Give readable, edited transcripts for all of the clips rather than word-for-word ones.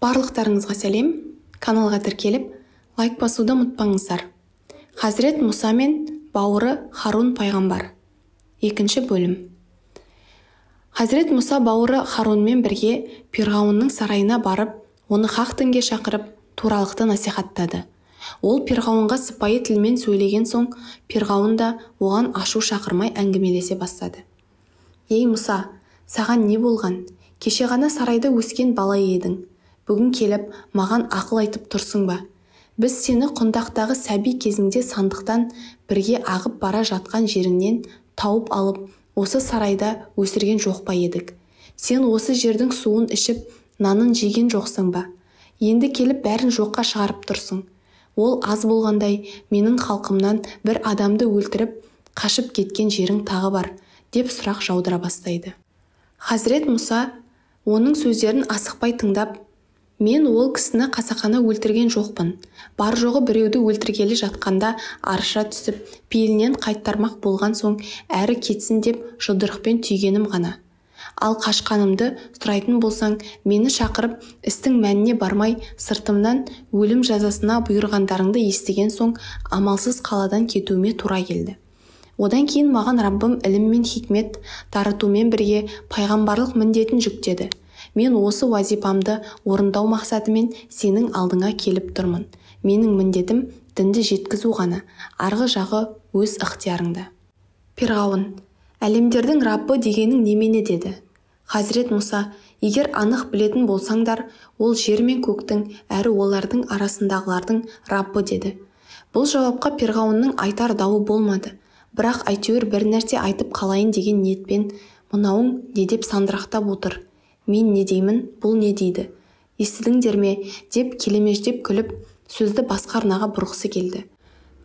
Барлықтарыңызға сәлем, каналға тіркеліп, лайк басуды ұмытпаңыздар. Хазірет Мұса мен бауыры Харун пайғамбар. Екінші бөлім. Хазірет Мұса бауыры Харунмен бірге Пирғауынның сарайына барып, оны хақ дінге шақырып, туралықты насихаттады. Ол Пирғауынға сыпайы тілмен сөйлеген соң, Пирғауын да оған ашу шақырмай әңгімелесе бастады. Ей Мұса, саған не болған? Кеше ғана сарайда өскен бала едің. Бүгін келіп, маған ақыл айтып тұрсың ба? Біз сені құндақтағы сәби кезіңде сандықтан бірге ағып бара жатқан жеріңнен тауып алып, осы сарайда өсірген жоқ па едік? Сен осы жердің суын ішіп, нанын жеген жоқсың ба? Енді келіп бәрін жоққа шығарып тұрсың. Ол аз болғандай, менің халқымнан бір адамды өлтіріп, қашып кеткен жерің тағы бар, деп сұрақ жаудыра бастайды. Хазірет Мұса оның сөздерін асықпай тыңдап, мен ол кісіні қасақана өлтірген жоқпын. Бар жоғы біреуді өлтіргелі жатқанда арша түсіп, пейілінен қайтармақ болған соң әрі кетсін деп жұдырықпен түйгенім ғана. Ал қашқанымды сұрайтын болсаң, мені шақырып, істің мәніне бармай, сыртымнан өлім жазасына бұйырғандарыңды естіген соң, амалсыз қаладан кетуіме тура келді. Одан кейін маған Раббым ілім мен хикмет таратумен бірге пайғамбарлық міндетін жүктеді. Мен осы вазипамды орындау мақсатымен сенің алдыңа келіп тұрмын. Менің міндетім дінді жеткізу ғана, арғы жағы өз ықтиярыңда. Пирғауын: әлемдердің Раббы дегенің немене деді. Хазірет Мұса: егер анық білетін болсаңдар, ол жер мен көктің, әрі олардың арасындағылардың Раббы деді. Бұл жауапқа Пирғауынның айтар дауы болмады. Бірақ әйтеуір бір нәрсе айтып қалайын деген ниетпен, мынауың не деп сандырақтап отыр? Мен не деймін, бұл не дейді? Естідіңдер ме? Деп келемеждеп күліп, сөзді басқа арнаға бұрғысы келді.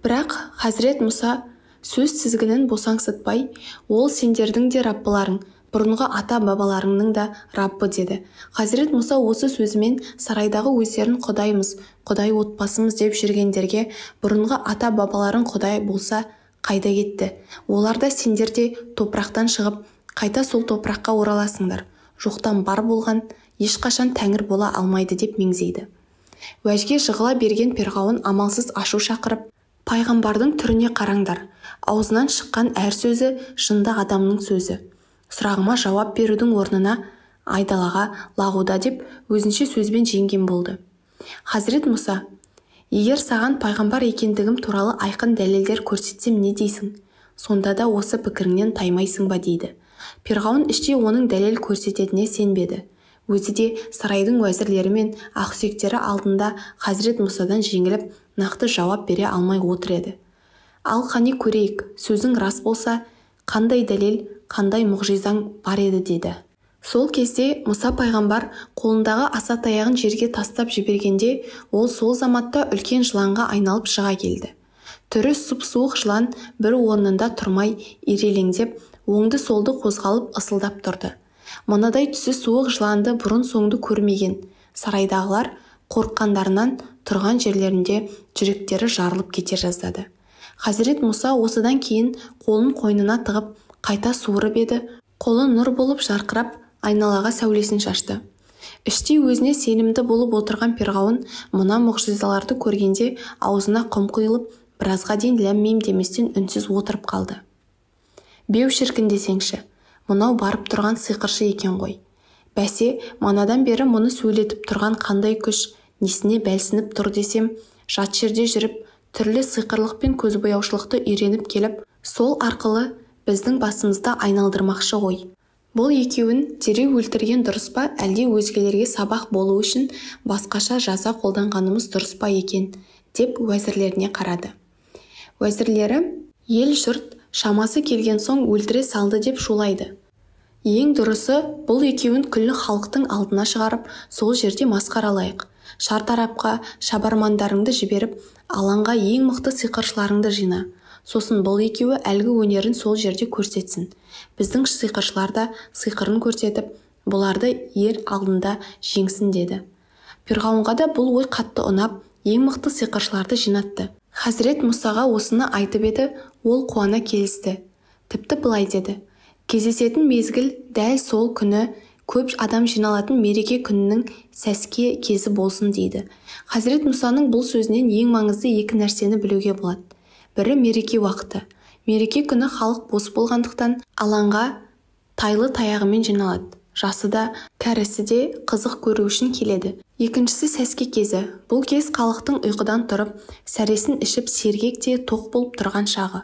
Бірақ Хазірет Мұса сөз тізгінін босаңсытпай, ол сендердің де Раббыларың, бұрынғы ата-бабаларыңның да Раббы деді. Хазірет Мұса осы сөзімен сарайдағы өздерін құдаймыз, құдай отбасымыз деп жүргендерге, бұрынғы ата-бабаларың құдай болса қайда кетті? Олар да сендер де топырақтан шығып, қайта сол топыраққа ораласыңдар. Жоқтан бар болған ешқашан тәңір бола алмайды деп меңзейді. Уәжге жығыла берген Пирғауын амалсыз ашу шақырып, пайғамбардың түріне қараңдар. Аузынан шыққан әр сөзі жынды адамның сөзі. Сұрағыма жауап берудің орнына айдалаға лағуда деп өзінше сөзбен жеңген болды. Хазірет Мұса: егер саған пайғамбар екендігім туралы айқын дәлелдер көрсетсем не дейсің? Сонда да осы пікіріңнен таймайсың ба дейді. Пирғауын іштей оның дәлел көрсететіне сенбеді. Өзі де сарайдың уәзірлері мен ақсүйектері алдында Хазірет Мұсадан жеңіліп, нақты жауап бере алмай отыр еді. Ал қане көрейік, сөзің рас болса, қандай дәлел, қандай мұғжизаң бар еді деді. Сол кезде Мұса пайғамбар қолындағы аса таяғын жерге тастап жібергенде, ол сол заматта үлкен жыланға айналып шыға келді. Түрі сұп-суық жылан бір орнында тұрмай ирелеңдеп, оңды-солды қозғалып ысылдап тұрды. Мынадай түсі суық жыланды бұрын-соңды көрмеген. Сарайдағылар қорыққандарынан тұрған жерлерінде жүректері жарылып кете жаздады. Хазірет Мұса осыдан кейін қолын қойнына тығып, қайта суырып еді, қолы нұр болып жарқырап, айналаға сәулесін шашты. Іштей өзіне сенімді болып отырған Пирғауын мына мұғжизаларды көргенде аузына құм құйылып, біразға дейін ләм-мим деместен үнсіз отырып қалды. Беу шіркін десеңші, мынау барып тұрған сиқыршы екен ғой. Бәсе, манадан бері мұны сөйлетіп тұрған қандай күш, несіне бәлсініп тұр десем, жат жерде жүріп, түрлі сиқырлық пен көзбояушылықты үйреніп келіп, сол арқылы біздің басымызды айналдырмақшы ғой. Бұл екеуін дереу өлтірген дұрыс па, әлде өзгелерге сабақ болу үшін басқаша жаза қолданғанымыз дұрыс па екен, деп уәзірлеріне қарады. Уәзірлері ел жұрт шамасы келген соң өлтіре салды деп шулайды. Ең дұрысы, бұл екеуін күллі халықтың алдына шығарып, сол жерде масқаралайық. Шартарапқа шабармандарыңды жіберіп, алаңға ең мықты сиқыршыларыңды жина. Сосын бұл екеуі әлгі өнерін сол жерде көрсетсін. Біздің сиқыршылар да сиқырын көрсетіп, бұларды ер алдында жеңсін деді. Пирғауынға да бұл ой қатты ұнап, ең мықты сиқыршыларды жинатты. Хазірет Мұсаға осыны айтып еді, ол қуана келісті. Тіпті былай деді: кездесетін мезгіл дәл сол күні көп адам жиналатын мереке күнінің сәске кезі болсын дейді. Хазірет Мұсаның бұл сөзінен ең маңызды екі нәрсені білуге болады. Бірі мереке уақыты. Мереке күні халық бос болғандықтан алаңға тайлы таяғымен жиналады. Жасы да, кәрісі де қызық көру үшін келеді. Екіншісі сәске кезі. Бұл кез халықтың ұйқыдан тұрып, сәресін ішіп сергек те тоқ болып тұрған шағы.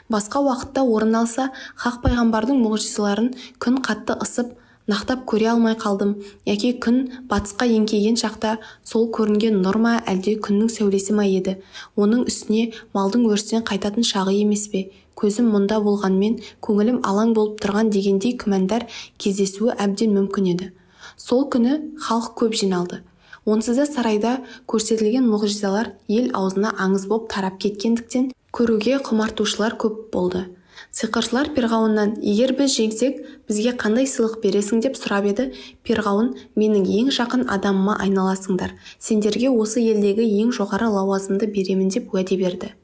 Басқа уақытта орын алса, хақ пайғамбардың мұғжизаларын күн қатты ысып, нақтап көре алмай қалдым, яки күн батысқа еңкейген шақта сол көрінген нұр ма әлде күннің сәулесі ма еді. Оның үстіне малдың өрістен қайтатын шағы емес пе? Көзім мұнда болғанмен, көңілім алаң болып тұрған дегендей күмәндар кездесуі әбден мүмкін еді. Сол күні халық көп жиналды. Онсыз да сарайда көрсетілген мұғжизалар ел аузына аңыз боп тарап кеткендіктен көруге құмартушылар көп болды. Сиқыршылар Перғауыннан, егер біз жеңсек, бізге қандай сыйлық бересің деп сұрап еді. Перғауын, менің ең жақын адамыма айналасыңдар. Сендерге осы елдегі ең жоғары лауазымды беремін деп уәде берді.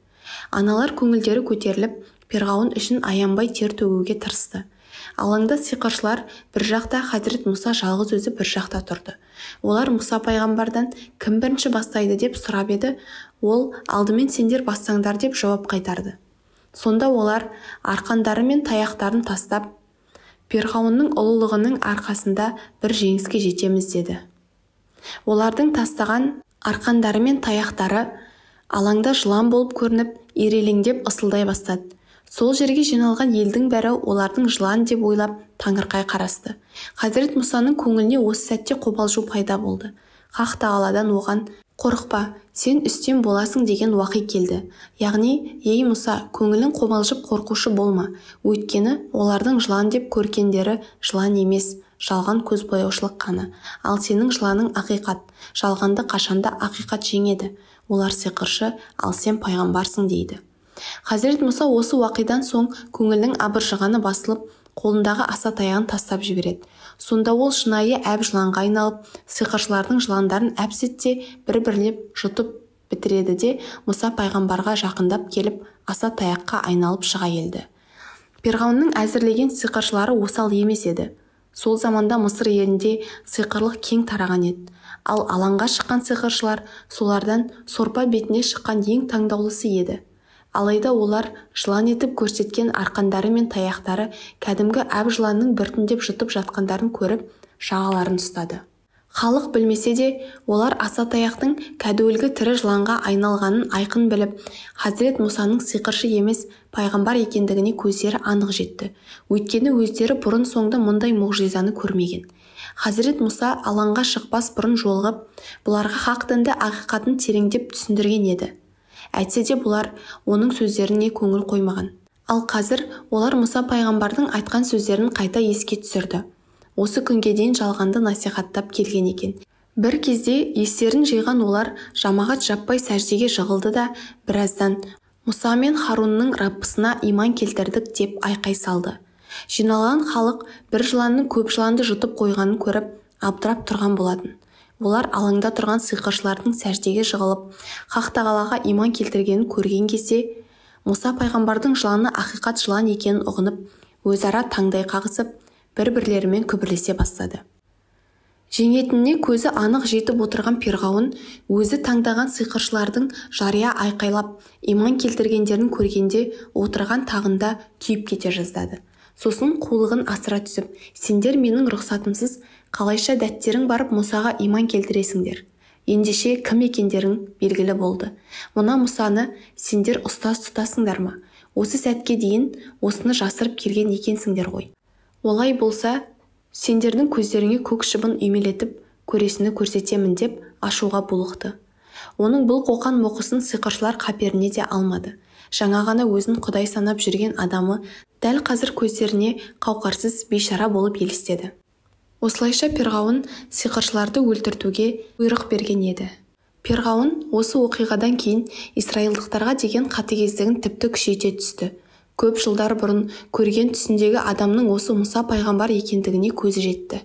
Аналар көңілдері көтеріліп, Перғауын үшін аянбай тер төгуге тырысты. Алаңда сиқыршылар бір жақта, Хазірет Мұса жалғыз өзі бір жақта тұрды. Олар Мұса пайғамбардан кім бірінші бастайды деп сұрап еді. Ол алдымен сендер бастаңдар деп жауап қайтарды. Сонда олар арқандары мен таяқтарын тастап, Перғауынның ұлылығының арқасында бір жеңіске жетеміз деді. Олардың тастаған арқандары мен таяқтары алаңда жылан болып көрініп, ирелеңдеп ысылдай бастады. Сол жерге жиналған елдің бәрі олардың жылан деп ойлап таңырқай қарасты. Хазірет Мұсаның көңіліне осы сәтте қобалжу пайда болды. Хақ тағаладан оған қорықпа, сен үстем боласың деген уақи келді. Яғни, ей Мұса, көңілің қобалжып қорқушы болма. Өйткені олардың жылан деп көргендері жылан емес, жалған көз бояушылық қана. Ал сенің жыланың ақиқат. Жалғанды қашанда ақиқат жеңеді. Олар сиқыршы, ал сен пайғамбарсың дейді. Хазірет Мұса осы уақидан соң көңілінің абыржығаны басылып, қолындағы аса таяғын тастап жібереді. Сонда ол шынайы әп жыланға айналып, сиқыршылардың жыландарын әп-сәтте бір-бірлеп жұтып бітіреді де, Мұса пайғамбарға жақындап келіп, аса таяққа айналып шыға келді. Перғауынның әзірлеген сиқыршылары осал емес еді. Сол заманда Мысыр елінде сиқырлық кең тараған еді. Ал алаңға шыққан сиқыршылар солардан сорпа бетіне шыққан ең таңдаулысы еді. Алайда олар жылан етіп көрсеткен арқандары мен таяқтары кәдімгі әп жыланның біртіндеп жұтып жатқандарын көріп, жағаларын ұстады. Халық білмесе де, олар аса таяқтың кәдуілгі тірі жыланға айналғанын айқын біліп, Хазірет Мұсаның сиқыршы емес, пайғамбар екендігіне көздері анық жетті. Өйткені өздері бұрын соңды мұндай мұғжизаны көрмеген. Хазірет Мұса алаңға шықпас бұрын жолығып, бұларға хақ дінді ақиқатын тереңдеп түсіндірген еді. Әйтсе де бұлар оның сөздеріне көңіл қоймаған. Ал қазір олар Мұса пайғамбардың айтқан сөздерін қайта еске түсірді. Осы күнге дейін жалғанды насихаттап келген екен. Бір кезде естерін жиған олар жамағат жаппай сәждеге жығылды да, біраздан Мұса мен Харунның Раббысына иман келтірдік деп айқай салды. Жиналған халық бір жыланның көп жыланды жұтып қойғанын көріп, абдырап тұрған болатын. Олар алаңда тұрған сиқыршылардың сәждеге жығылып, хақ тағалаға иман келтіргенін көрген кезде, Мұса пайғамбардың жыланы ақиқат жылан екенін ұғынып, өзара таңдай қағысып, бір-бірлерімен күбірлесе бастады. Жеңетініне көзі анық жетіп отырған Перғауын өзі таңдаған сиқыршылардың жария айқайлап, иман келтіргендерін көргенде отырған тағында күйіп кете жаздады. Сосын қулығын асыра түсіп, сендер менің рұқсатымсыз қалайша дәттерің барып Мұсаға иман келтіресіңдер. Ендеше кім екендерің белгілі болды. Мұна Мұсаны сендер ұстаз тұтасыңдар ма? Осы сәтке дейін осыны жасырып келген екенсіңдер ғой. Олай болса, сендердің көздеріңе көк шыбын үймелетіп, көресіні көрсетемін деп ашуға булықты. Оның бұл қоқан моқысын сиқыршылар қаперіне де алмады. Жаңа ғана өзін құдай санап жүрген адамы дәл қазір көздеріне қауқарсыз бейшара болып елестеді. Осылайша Перғауын сиқыршыларды өлтіртуге бұйрық берген еді. Перғауын осы оқиғадан кейін исраилдықтарға деген қатыгездігін тіпті күшейте түсті. Көп жылдар бұрын көрген түсіндегі адамның осы Мұса пайғамбар екендігіне көзі жетті.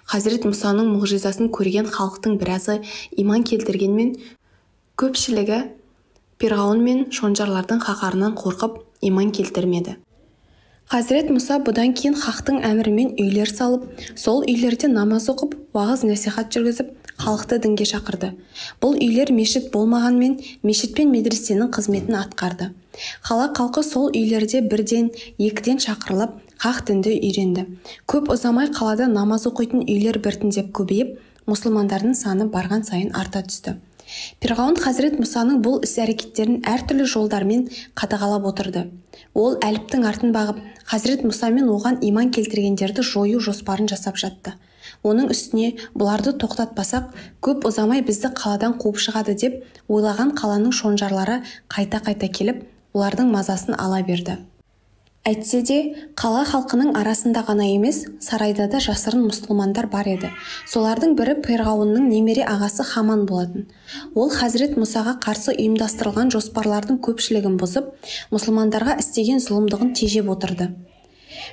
Хазірет Мұсаның мұғжизасын көрген халықтың біразы иман келтіргенмен, көпшілігі Перғауын мен шонжарлардың қаһарынан қорқып иман келтірмеді. Хазірет Мұса бұдан кейін хақтың әмірімен үйлер салып, сол үйлерде намаз оқып, уағыз насихат жүргізіп, халықты дінге шақырды. Бұл үйлер мешіт болмағанмен, мешіт пен медресенің қызметін атқарды. Қала халқы сол үйлерде бірден, екіден шақырылып, хақ дінді үйренді. Көп ұзамай қалада намаз оқитын үйлер біртіндеп көбейіп, мұсылмандардың саны барған сайын арта түсті. Перғауын Хазірет Мұсаның бұл іс-әрекеттерін әртүрлі жолдармен қадағалап отырды. Ол әліптің артын бағып, Хазірет Мұса мен оған иман келтіргендерді жою жоспарын жасап жатты. Оның үстіне бұларды тоқтатпасақ, көп ұзамай бізді қаладан қуып шығады деп ойлаған қаланың шонжарлары қайта-қайта келіп, олардың мазасын ала берді. Әйтсе де, қала халқының арасында ғана емес, сарайда да жасырын мұсылмандар бар еді. Солардың бірі Перғауынның немере ағасы Хаман болатын. Ол Хазірет Мұсаға қарсы ұйымдастырылған жоспарлардың көпшілігін бұзып, мұсылмандарға істеген зұлымдығын тежеп отырды.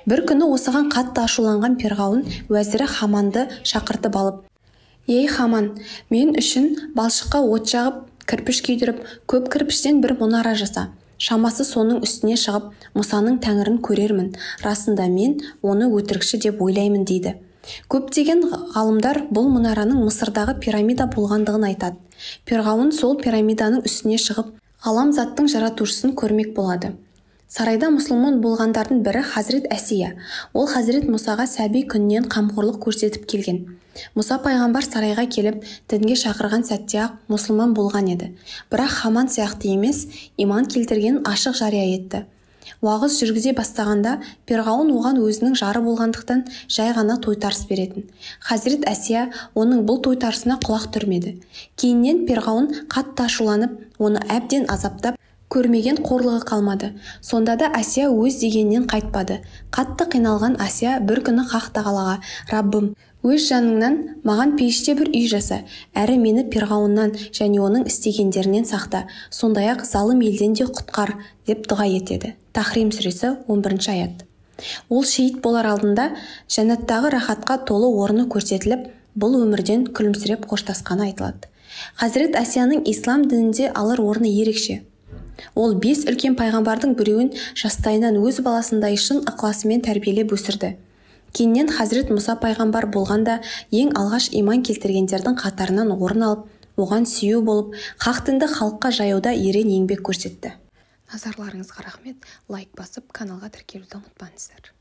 Бір күні осыған қатты ашуланған Перғауын уәзірі Хаманды шақыртып алып: «Ей Хаман, мен үшін балшыққа от жағып, кірпіш күйдіріп, көп кірпіштен бір мұнара жаса. Шамасы соның үстіне шығып, Мұсаның тәңірін көрермін. Расында мен оны өтірікші деп ойлаймын» дейді. Көптеген ғалымдар бұл мұнараның Мысырдағы пирамида болғандығын айтады. Перғауын сол пирамиданың үстіне шығып, ғаламзаттың жаратушысын көрмек болады. Сарайда мұсылман болғандардың бірі Хазірет Әсия. Ол Хазірет Мұсаға сәби күннен қамқорлық көрсетіп келген. Мұса пайғамбар сарайға келіп, дінге шақырған сәтте-ақ мұсылман болған еді. Бірақ Хаман сияқты емес, иман келтіргенін ашық жария етті. Уағыз жүргізе бастағанда Перғауын оған өзінің жары болғандықтан жай ғана тойтарыс беретін. Хазірет Әсия оның бұл тойтарысына құлақ түрмеді. Кейіннен Перғауын қатты ашуланып, оны әбден азаптап, көрмеген қорлығы қалмады. Сонда да Әсия өз дегеннен қайтпады. Қатты қиналған Әсия бір күні Хақ Тағалаға: «Раббым, өз жаныңнан маған пейіште бір үй жаса, әрі мені Перғауыннан және оның істегендерінен сақта, сондай-ақ залым елден де құтқар» деп дұға етеді. Тахрим сүресі 11 аят. Ол шейіт болар алдында жәннаттағы рахатқа толы орны көрсетіліп, бұл өмірден күлімсіреп қоштасқаны айтылады. Хазірет Әсияның ислам дінінде алар орны ерекше. Ол 5 үлкен пайғамбардың біреуін жастайынан өз баласындай шын ықыласымен тәрбиелеп өсірді. Кейіннен Хазірет Мұса пайғамбар болғанда ең алғаш иман келтіргендердің қатарынан орын алып, оған сүйеу болып, хақ дінді халыққа жаяуда ерен еңбек көрсетті. Назарларыңызға рахмет. Лайк басып, каналға тіркелуді ұмытпаңыздар.